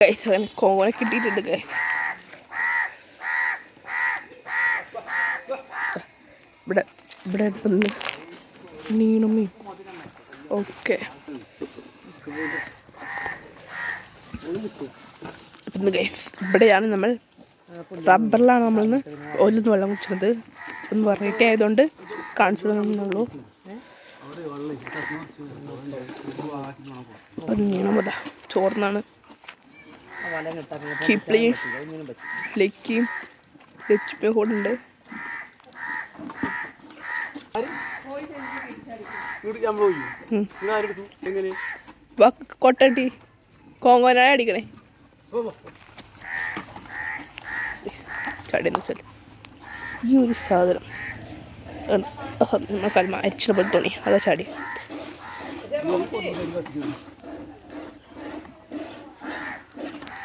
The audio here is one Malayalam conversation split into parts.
ഗൈസ് അങ്ങനെ കോങ്ങോനെ കിട്ടിയിട്ടുണ്ട് ഗൈസ്. ഇവിടെ ഇവിടെ വന്ന് നീണുമ്മി ഓക്കെ ഗൈസ്. ഇവിടെയാണ് നമ്മൾ റബ്ബറിലാണ് നമ്മളിന്ന് ഓയിലൊന്ന് വെള്ളം കുടിച്ചത്. ഒന്ന് വെറൈറ്റി ആയതുകൊണ്ട് കാണിച്ചു തന്നുള്ളൂ. നീണമതാ ചോർന്നാണ് കിപ്ലിയും ലക്കിയും ലക്ഷ്മിയും കൂടെ ഉണ്ട്. കൊട്ടട്ടി കോങ്കോനായ അടിക്കണേ ചാടിയെന്ന് വെച്ചാൽ ഈ ഒരു സാധനം നമുക്കൽമ അരിച്ചിട്ട് പോലെ തോന്നി. അതാ ചാടി.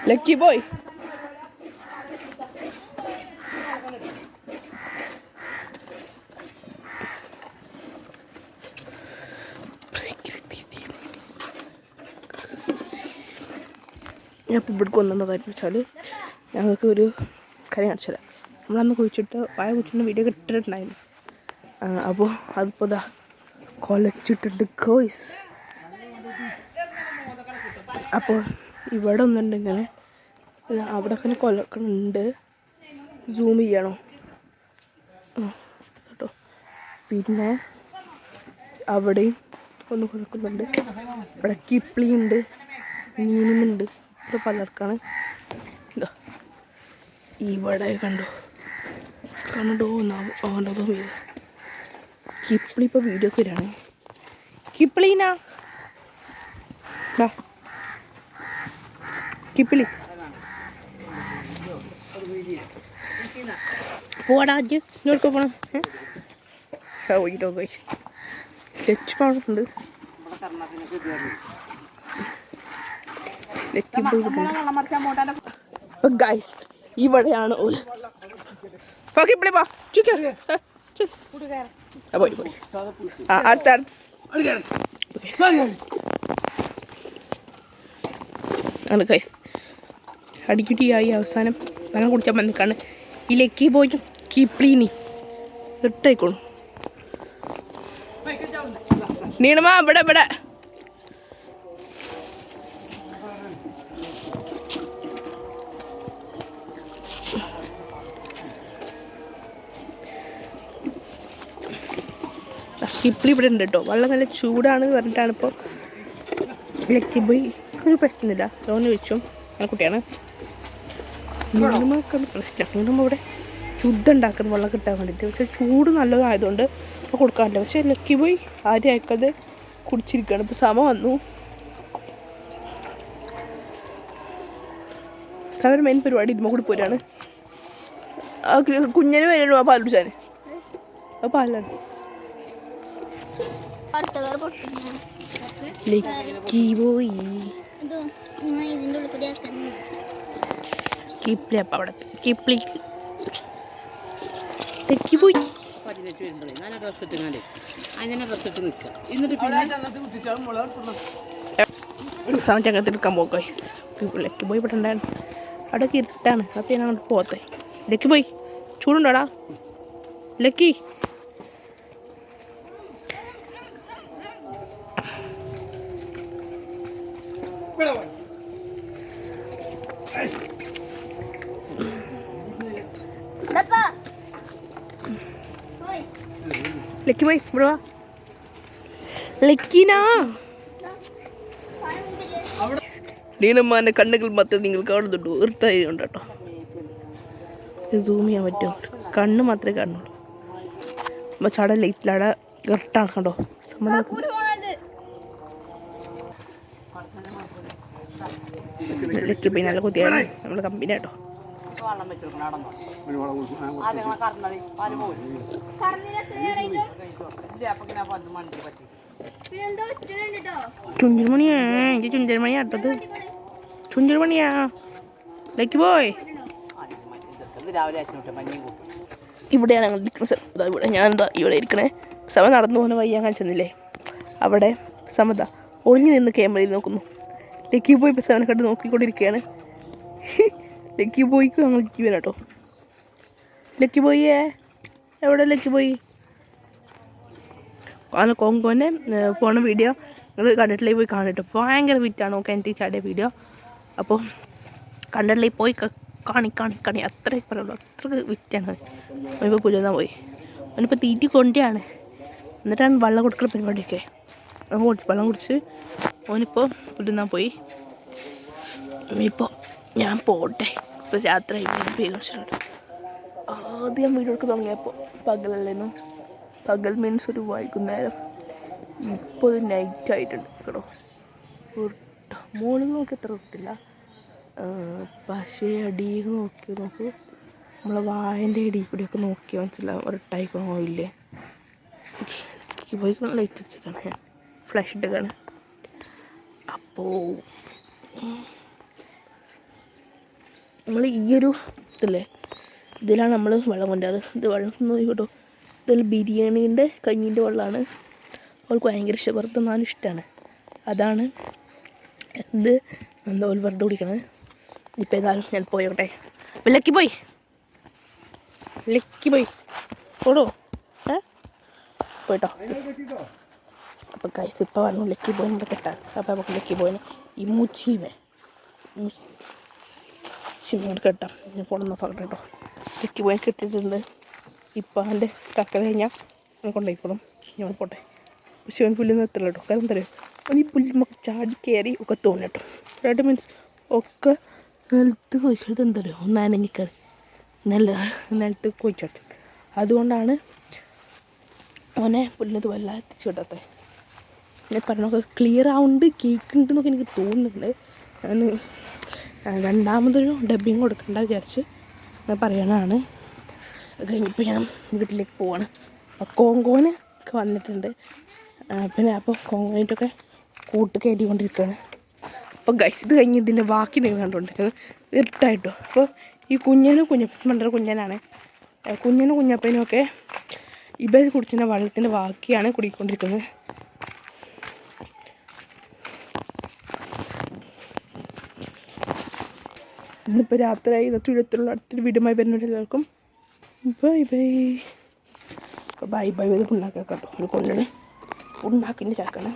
ലക്കി ബോയ് ഞാൻ ഇപ്പോൾ ഇവിടേക്ക് വന്നെന്ന കാര്യം വെച്ചാൽ ഞങ്ങൾക്ക് ഒരു കാര്യം കാണിച്ചില്ല. നമ്മളന്ന് കുഴിച്ചിട്ട് വായ കുഴിച്ചിട്ട് വീഡിയോ ഇട്ടിട്ടുണ്ടായിരുന്നു. അപ്പോൾ അതിപ്പോൾ ഇതാ കൊലച്ചിട്ടുണ്ട് ഗോയ്സ്. അപ്പോൾ ഇവിടെ ഒന്നുണ്ട് ഇങ്ങനെ, അവിടെ ഒക്കെ കൊലക്കണുണ്ട്. സൂം ചെയ്യണോ കേട്ടോ. പിന്നെ അവിടെയും ഒന്ന് കൊലക്കുന്നുണ്ട്. ഇവിടെ കിപ്ലിയുണ്ട്, മീനുമുണ്ട്. ഇവിടെ പലർക്കാണ്. ഇതാ ഇവിടെ കണ്ടോ അവൻ്റെ വീട്. കിപ്ലി ഇപ്പോൾ വീഡിയോ ഒക്കെ വരികയാണ്. കിപ്ലീനാ കിപ്ലി പോടാ ഇങ്ങോട്ട് പോകണം. പോയിട്ടോ പോയി ലച്ച് പാടുന്നുണ്ട്. ഗൈസ് ഇവിടെയാണ് പോയി അടുത്ത അടിക്കുട്ടിയായി അവസാനം വെള്ളം കുടിച്ചാൽ വന്നിക്കാണ് ഈ ലക്കി പോയിട്ട് കിപ്ലീനി ഇട്ടേക്കോളൂ. നീണമാ ഇവിടെ ഇവിടെ കിപ്ലി ഇവിടെ ഉണ്ട് കേട്ടോ. വെള്ളം നല്ല ചൂടാണ് പറഞ്ഞിട്ടാണ് ഇപ്പോൾ ലക്കി പോയി. ഒരു പ്രശ്നമില്ല, ലോന് വെച്ചും ആ കുട്ടിയാണ്. നീണമാക്കാണ് പ്രശ്നം. നീണമ്മ ഇവിടെ യുദ്ധം ഉണ്ടാക്കുന്ന വെള്ളം കിട്ടാൻ വേണ്ടിയിട്ട്. പക്ഷേ ചൂട് നല്ലതായതുകൊണ്ട് ഇപ്പോൾ കൊടുക്കാറില്ല. പക്ഷേ ലക്കി പോയി ആരും അയക്കാതെ കുടിച്ചിരിക്കുകയാണ്. ഇപ്പോൾ സമ വന്നു. അവർ മെയിൻ പരിപാടി ഇതുമ്പോൾ കൂടി പോരാണ്. ആ കുഞ്ഞിന് വരുന്നു ആ പാൽ കുടിച്ചാൽ. ആ പാലാണ് ലക്കി പോയി. കിപ്ലി അപ്പം അവിടെ കിപ്ലിക്ക് ലക്കി പോയി. ചങ്ങത്തെടുക്കാൻ പോകാം. ലക്കി പോയി ഇവിടെ ഉണ്ടായിരുന്നു. അവിടെയൊക്കെ ഇരുട്ടാണ്. അപ്പം ഞാൻ അങ്ങോട്ട് പോകത്തെ. ലക്കി പോയി ചൂടുണ്ടോടാ ലക്കി. ലക്കി പോയി ഇവിടെ വാ ലക്കീനാ. നീണമ്മാൻ്റെ കണ്ണുകൾ മാത്രം നിങ്ങൾ കാണുന്നുണ്ടോ? ഇർട്ടായി ഉണ്ട് കേട്ടോ. സൂം ചെയ്യാൻ പറ്റുമോ? കണ്ണ് മാത്രമേ കാണുള്ളൂ. അപ്പോൾ ചട ലൈറ്റിലവിടെ ഇർട്ടാക്കണ്ടോ ലക്കി പോയി. നല്ല കുത്തിയാണ് നമ്മുടെ കമ്പനി കേട്ടോ. ചുഞ്ചൽമണിയാ എനിക്ക് ചുഞ്ചൽമണിയാ ഇട്ടത്. ചുഞ്ചൽമണിയാ ലക്കി പോയി. ഇവിടെയാണ് ഞങ്ങൾ ഇരിക്കുന്ന സ്ഥലം. ഇവിടെ ഞാനെന്താ ഇവിടെ ഇരിക്കണേ. സമ നടന്നു പോകുന്ന വയ്യ കാണിച്ചെന്നില്ലേ. അവിടെ സമത ഒളിഞ്ഞു നിന്ന് ക്യാമറയിൽ നോക്കുന്നു. ലക്കി പോയി ഇപ്പോൾ സെവനെ കണ്ട് നോക്കിക്കൊണ്ടിരിക്കുകയാണ്. ലക്കി ബോയ്ക്ക് ഞങ്ങൾ ജീവൻ കേട്ടോ. ലക്കി ബോയിയെ എവിടെ ലക്കി ബോയി? അങ്ങനെ കോങ്കോനെ പോണ വീഡിയോ നിങ്ങൾ കണ്ടിട്ടില്ലേ പോയി കാണിട്ടോ. ഭയങ്കര വിറ്റാണ് കിണറ്റിൽ ചാടിയ വീഡിയോ. അപ്പോൾ കണ്ടിട്ടില്ലേ പോയി കാണി അത്രേ പറയുള്ളൂ. അത്രക്ക് വിറ്റാണ്. അവനിപ്പോൾ പുല്ലുന്നാൻ പോയി. അവനിപ്പോൾ തീറ്റി കൊണ്ടിയാണ്. എന്നിട്ടാണ് വെള്ളം കൊടുക്കുന്ന പരിപാടിയൊക്കെ. വെള്ളം കുടിച്ച് അവനിപ്പോൾ പുല്ലുന്നാൻ പോയി. ഇപ്പോൾ ഞാൻ പോട്ടെ. ഇപ്പോൾ രാത്രി വേഗം ആദ്യം വീഡിയോ എടുക്കാൻ തുടങ്ങിയപ്പോൾ പകലല്ലേന്നു. പകൽ മീൻസ് ഒരു വൈകുന്നേരം. ഇപ്പോൾ ഒരു നൈറ്റ് ആയിട്ടുണ്ട് കേട്ടോ. മോളിൽ നോക്കി എത്ര കിട്ടില്ല. പക്ഷേ അടിയിൽ നോക്കൂ നമ്മളെ വായൻ്റെ അടിയിൽ കൂടിയൊക്കെ നോക്കി മനസ്സിലാവും ഒരട്ടായിക്കണോ ഇല്ലേ. പോയി ലൈറ്റ് അടിച്ചിട്ടാണ് ഞാൻ ഫ്ലാഷ് ഇട്ടേക്കാണ്. അപ്പോൾ നമ്മൾ ഈ ഒരു ഇതല്ലേ ഇതിലാണ് നമ്മൾ വെള്ളം കൊണ്ടുവരാറ്. ഇത് വെള്ളം നോക്കി കേട്ടോ. ഇതിൽ ബിരിയാണീൻ്റെ കഞ്ഞീൻ്റെ വെള്ളമാണ്. അവൾക്ക് ഭയങ്കര ഇഷ്ടം. വെറുതെ നാലും ഇഷ്ടമാണ്. അതാണ് ഇത് എന്താ ഒരു വെറുതെ കുടിക്കണത്. ഇപ്പം ഏതായാലും ഞാൻ പോയോട്ടെ. ലക്കി പോയി ഓടോ പോയിട്ടോ. അപ്പം കൈസ് ഇപ്പം പറഞ്ഞു ലക്കി പോയിൻ്റെ കെട്ടാൻ. അപ്പം നമുക്ക് ലക്കി പോയിന് ഈ മുച്ചിമയോട് കെട്ടാം. ഞാൻ പോണെന്ന് പറഞ്ഞ കേട്ടോ. ലക്കി പോയി കെട്ടിയിട്ടുണ്ട്. ഇപ്പം അവൻ്റെ കക്ക കഴിഞ്ഞാൽ ഞാൻ കൊണ്ടുപോയിക്കോളും. ഞാൻ പോട്ടെ. പക്ഷെ അവൻ പുല്ല് നിർത്തില്ല കേട്ടോ. കാരണം എന്താ പറയുക, അവൻ ഈ പുല്ലുമൊക്കെ ചാടി കയറി ഒക്കെ തോന്നി കേട്ടോ. രണ്ട് മീൻസ് ഒക്കെ നിലത്ത് കൊയ്ക്കരുത്. എന്താ പറയുക നനഞ്ഞിക്കറി നിലത്ത് കൊയ്ച്ചോട്ടെ. അതുകൊണ്ടാണ് അവനെ പുല്ലിനത് വല്ലാതെ എത്തിച്ചു വിടാത്തത്. ഞാൻ പറഞ്ഞൊക്കെ ക്ലിയർ ആവുന്നുണ്ട് കേൾക്കുന്നുണ്ടെന്നൊക്കെ എനിക്ക് തോന്നുന്നുണ്ട്. ഞാൻ രണ്ടാമതൊരു ഡബ്ബിങ് കൊടുക്കണ്ട വിചാരിച്ച് ഞാൻ പറയണതാണ്. കഴിഞ്ഞപ്പോൾ ഞാൻ വീട്ടിലേക്ക് പോവാണ്. കോങ്കോന് ഒക്കെ വന്നിട്ടുണ്ട്. പിന്നെ അപ്പോൾ കോങ്കോനായിട്ടൊക്കെ കൂട്ട് കയറ്റിക്കൊണ്ടിരിക്കുകയാണ്. അപ്പോൾ ഗൈസ് ഇത് കഴിഞ്ഞ് ഇതിൻ്റെ ബാക്കി നിങ്ങൾ കണ്ടുകൊണ്ടിരിക്കുന്നത് ഇരുട്ടായിട്ടോ. അപ്പോൾ ഈ മണ്ടര കുഞ്ഞനാണ്. കുഞ്ഞപ്പനൊക്കെ ഇവർ കുടിച്ചിൻ്റെ വെള്ളത്തിൻ്റെ ബാക്കിയാണ് കുടിക്കൊണ്ടിരിക്കുന്നത്. ഇന്നിപ്പോൾ രാത്രിയായി. ഇന്നത്തെ വിധത്തിലുള്ള അടുത്തൊരു വീടുമായി വരുന്നുണ്ട് എല്ലാവർക്കും. ബൈ ഇത് പുണ്ണാക്കാം കേട്ടോ. ഒരു കൊല്ലണേ പുണ്ണാക്കിൻ്റെ ചാക്കാണ്.